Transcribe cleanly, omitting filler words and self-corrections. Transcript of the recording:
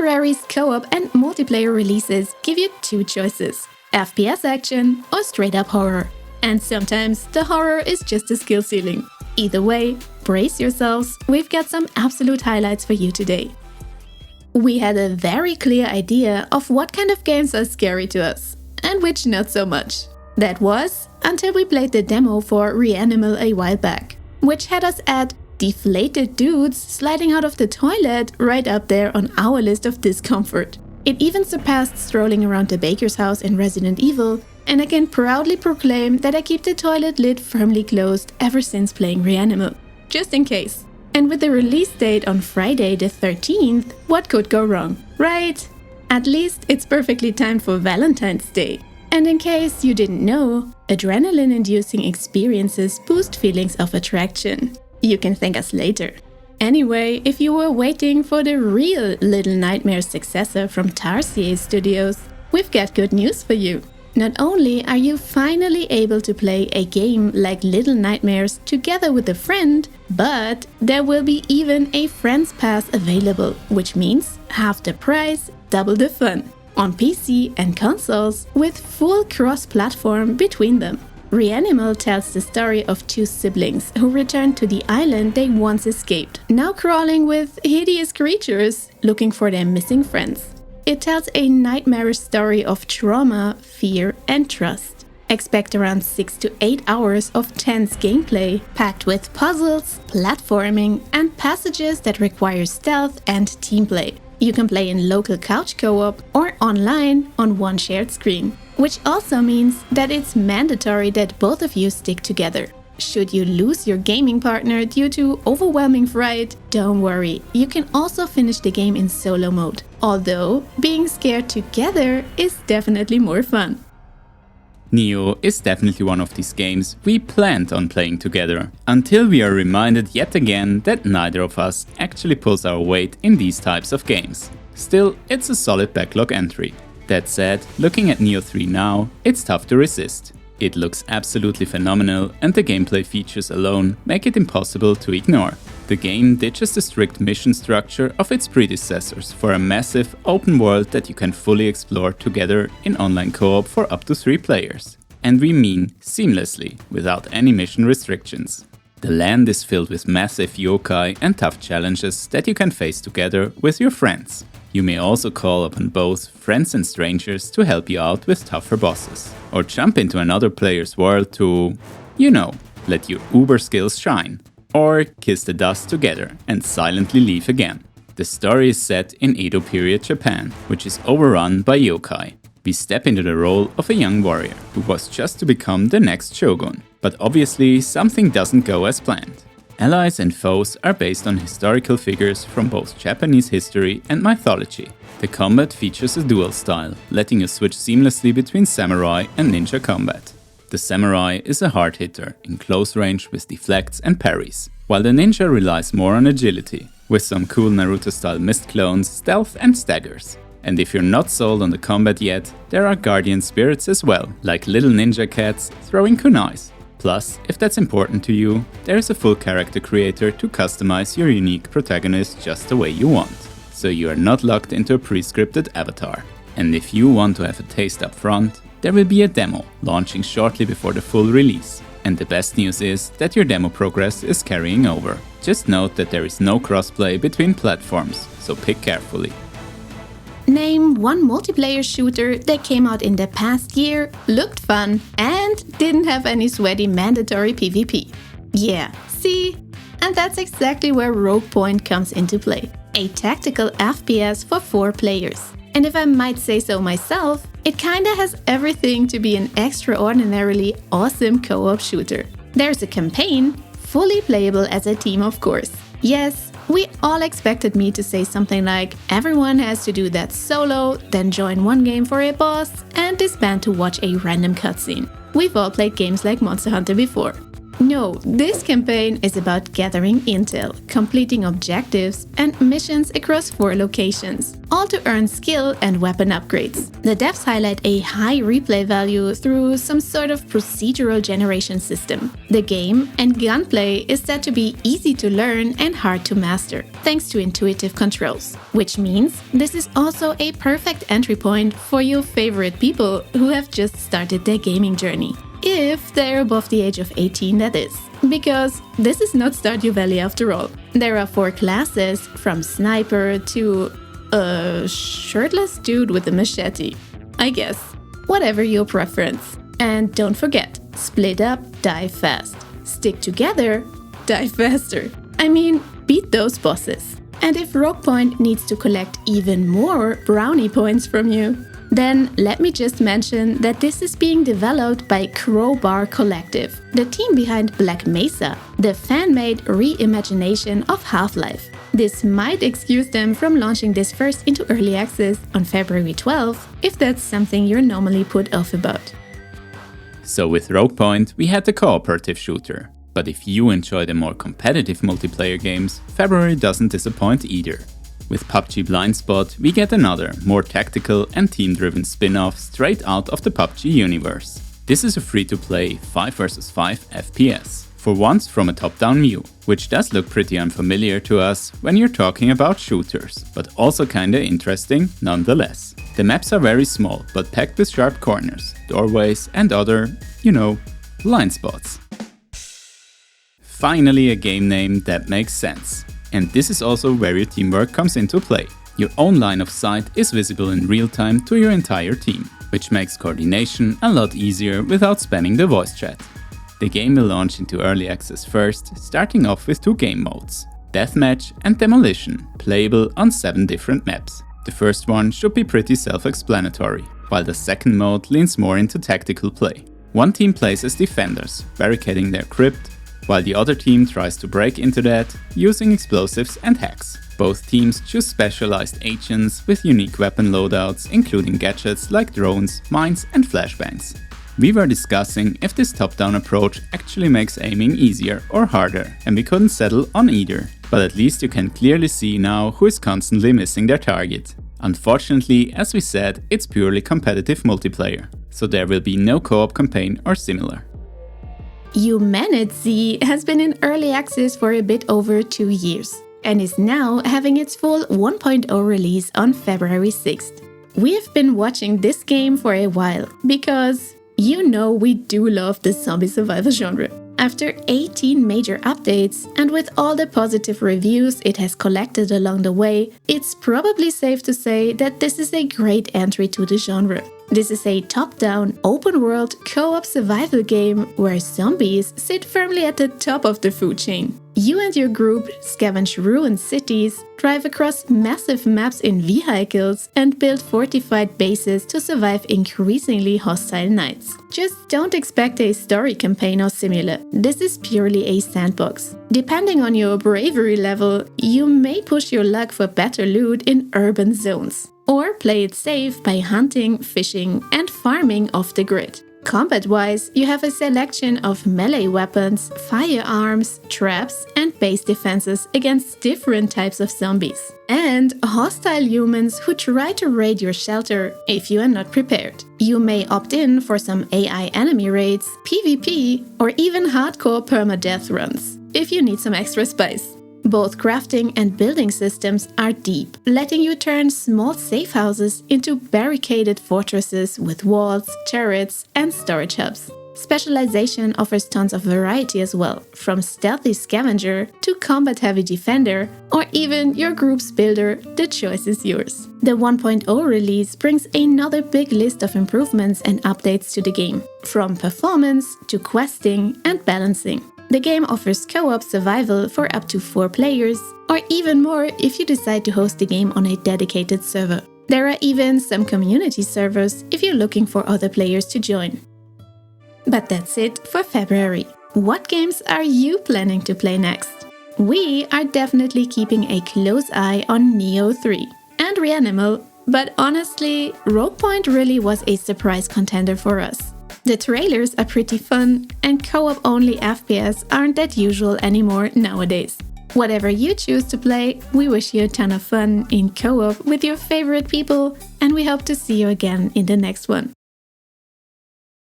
contemporaries, co-op and multiplayer releases give you two choices: FPS action or straight up horror. And sometimes the horror is just a skill ceiling. Either way, brace yourselves, we've got some absolute highlights for you today. We had a very clear idea of what kind of games are scary to us, and which not so much. That was until we played the demo for REANIMAL a while back, which had us at deflated dudes sliding out of the toilet right up there on our list of discomfort. It even surpassed strolling around the baker's house in Resident Evil, and I can proudly proclaim that I keep the toilet lid firmly closed ever since playing REANIMAL, just in case. And with the release date on Friday the 13th, what could go wrong, right? At least it's perfectly timed for Valentine's Day. And in case you didn't know, adrenaline-inducing experiences boost feelings of attraction. You can thank us later. Anyway, if you were waiting for the real Little Nightmares successor from Tarsier Studios, we've got good news for you. Not only are you finally able to play a game like Little Nightmares together with a friend, but there will be even a Friends Pass available, which means half the price, double the fun, on PC and consoles with full cross-platform between them. REANIMAL tells the story of two siblings who return to the island they once escaped, now crawling with hideous creatures looking for their missing friends. It tells a nightmarish story of trauma, fear and trust. Expect around 6 to 8 hours of tense gameplay, packed with puzzles, platforming and passages that require stealth and team play. You can play in local couch co-op or online on one shared screen, which also means that it's mandatory that both of you stick together. Should you lose your gaming partner due to overwhelming fright, don't worry, you can also finish the game in solo mode. Although, being scared together is definitely more fun. Nioh is definitely one of these games we planned on playing together, until we are reminded yet again that neither of us actually pulls our weight in these types of games. Still, it's a solid backlog entry. That said, looking at Nioh 3 now, it's tough to resist. It looks absolutely phenomenal and the gameplay features alone make it impossible to ignore. The game ditches the strict mission structure of its predecessors for a massive open world that you can fully explore together in online co-op for up to 3 players. And we mean seamlessly, without any mission restrictions. The land is filled with massive yokai and tough challenges that you can face together with your friends. You may also call upon both friends and strangers to help you out with tougher bosses. Or jump into another player's world to, you know, let your uber skills shine. Or kiss the dust together and silently leave again. The story is set in Edo period Japan, which is overrun by yokai. We step into the role of a young warrior who was just to become the next shogun. But obviously something doesn't go as planned. Allies and foes are based on historical figures from both Japanese history and mythology. The combat features a dual style, letting you switch seamlessly between samurai and ninja combat. The samurai is a hard hitter, in close range with deflects and parries, while the ninja relies more on agility, with some cool Naruto-style mist clones, stealth and staggers. And if you're not sold on the combat yet, there are guardian spirits as well, like little ninja cats throwing kunais. Plus, if that's important to you, there is a full character creator to customize your unique protagonist just the way you want. So you are not locked into a pre-scripted avatar. And if you want to have a taste up front, there will be a demo launching shortly before the full release. And the best news is that your demo progress is carrying over. Just note that there is no crossplay between platforms, so pick carefully. Name one multiplayer shooter that came out in the past year, looked fun, and didn't have any sweaty mandatory PvP. Yeah, see? And that's exactly where Rogue Point comes into play. A tactical FPS for 4 players. And if I might say so myself, it kinda has everything to be an extraordinarily awesome co-op shooter. There's a campaign, fully playable as a team of course. Yes, we all expected me to say something like, everyone has to do that solo, then join one game for a boss, and disband to watch a random cutscene. We've all played games like Monster Hunter before. No, this campaign is about gathering intel, completing objectives and missions across 4 locations, all to earn skill and weapon upgrades. The devs highlight a high replay value through some sort of procedural generation system. The game and gunplay is said to be easy to learn and hard to master, thanks to intuitive controls. Which means this is also a perfect entry point for your favorite people who have just started their gaming journey. If they're above the age of 18, that is. Because this is not Stardew Valley after all. There are 4 classes, from sniper to a shirtless dude with a machete. I guess. Whatever your preference. And don't forget, split up, die fast. Stick together, die faster. I mean, beat those bosses. And if Rogue Point needs to collect even more brownie points from you, then let me just mention that this is being developed by Crowbar Collective, the team behind Black Mesa, the fan-made reimagination of Half-Life. This might excuse them from launching this first into early access on February 12th, if that's something you're normally put off about. So with Rogue Point, we had the cooperative shooter. But if you enjoy the more competitive multiplayer games, February doesn't disappoint either. With PUBG BLINDSPOT, we get another, more tactical and team-driven spin-off straight out of the PUBG universe. This is a free-to-play 5 vs 5 FPS, for once from a top-down view, which does look pretty unfamiliar to us when you're talking about shooters, but also kinda interesting nonetheless. The maps are very small, but packed with sharp corners, doorways and other, blind spots. Finally a game name that makes sense. And this is also where your teamwork comes into play. Your own line of sight is visible in real time to your entire team, which makes coordination a lot easier without spamming the voice chat. The game will launch into early access first, starting off with 2 game modes, Deathmatch and Demolition, playable on 7 different maps. The first one should be pretty self-explanatory, while the second mode leans more into tactical play. One team plays as defenders, barricading their crypt, while the other team tries to break into that using explosives and hacks. Both teams choose specialized agents with unique weapon loadouts, including gadgets like drones, mines and flashbangs. We were discussing if this top-down approach actually makes aiming easier or harder, and we couldn't settle on either. But at least you can clearly see now who is constantly missing their target. Unfortunately, as we said, it's purely competitive multiplayer, so there will be no co-op campaign or similar. HumanitZ has been in early access for a bit over 2 years and is now having its full 1.0 release on February 6th. We have been watching this game for a while because we do love the zombie survival genre. After 18 major updates and with all the positive reviews it has collected along the way, it's probably safe to say that this is a great entry to the genre. This is a top-down, open-world, co-op survival game where zombies sit firmly at the top of the food chain. You and your group scavenge ruined cities, drive across massive maps in vehicles, and build fortified bases to survive increasingly hostile nights. Just don't expect a story campaign or similar. This is purely a sandbox. Depending on your bravery level, you may push your luck for better loot in urban zones, or play it safe by hunting, fishing, and farming off the grid. Combat-wise, you have a selection of melee weapons, firearms, traps, and base defenses against different types of zombies. And hostile humans who try to raid your shelter if you are not prepared. You may opt in for some AI enemy raids, PvP, or even hardcore permadeath runs, if you need some extra spice. Both crafting and building systems are deep, letting you turn small safe houses into barricaded fortresses with walls, turrets, and storage hubs. Specialization offers tons of variety as well, from stealthy scavenger to combat-heavy defender, or even your group's builder. The choice is yours. The 1.0 release brings another big list of improvements and updates to the game, from performance to questing and balancing. The game offers co-op survival for up to 4 players, or even more if you decide to host the game on a dedicated server. There are even some community servers if you're looking for other players to join. But that's it for February. What games are you planning to play next? We are definitely keeping a close eye on Nioh 3 and REANIMAL, but honestly, Rogue Point really was a surprise contender for us. The trailers are pretty fun, and co-op only FPS aren't that usual anymore nowadays. Whatever you choose to play, we wish you a ton of fun in co-op with your favorite people, and we hope to see you again in the next one.